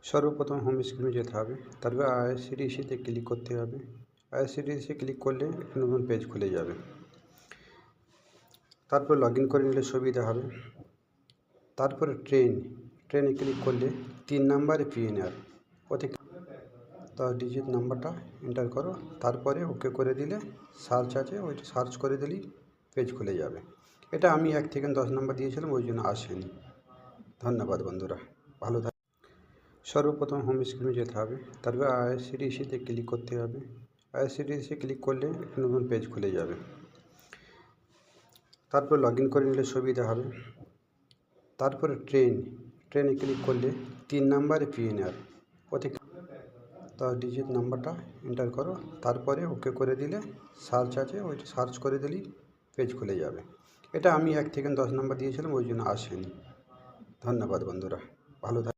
সর্বপ্রথম হোম স্ক্রিনে যেতে হবে, তারপর আইআরসিটিসিতে ক্লিক করতে হবে। আইআরসিটিসি ক্লিক করলে একটা নতুন পেজ খুলে যাবে। তারপর লগ ইন করে নিলে সুবিধা হবে। তারপরে ট্রেনে ক্লিক করলে 3 নাম্বারে পিএনআর ওতে 10 ডিজিট নাম্বারটা এন্টার করো। তারপরে ওকে করে দিলে সার্চ আছে, ওইটা সার্চ করে দিলেই পেজ খুলে যাবে। এটা আমি 1 থেকে 10 নাম্বার দিয়েছিলাম, ওই জন্য আসেনি। ধন্যবাদ বন্ধুরা, ভালো থাক। সর্বপ্রথম হোম স্ক্রিনে যেতে হবে, তারপর আইআরসিটিসিতে ক্লিক করতে হবে। আইআরসিটিসি ক্লিক করলে একটা নতুন পেজ খুলে যাবে। তারপর লগ ইন করে নিলে সুবিধা হবে। তারপরে ট্রেনে ক্লিক করলে 3 নাম্বারে পিএনআর ওতে 10 ডিজিট নাম্বারটা এন্টার করো। তারপরে ওকে করে দিলে সার্চ আছে, ওইটা সার্চ করে দিলেই পেজ খুলে যাবে। এটা আমি 1 থেকে 10 নাম্বার দিয়েছিলাম, ওই জন্য আসেনি। ধন্যবাদ বন্ধুরা, ভালো থাক।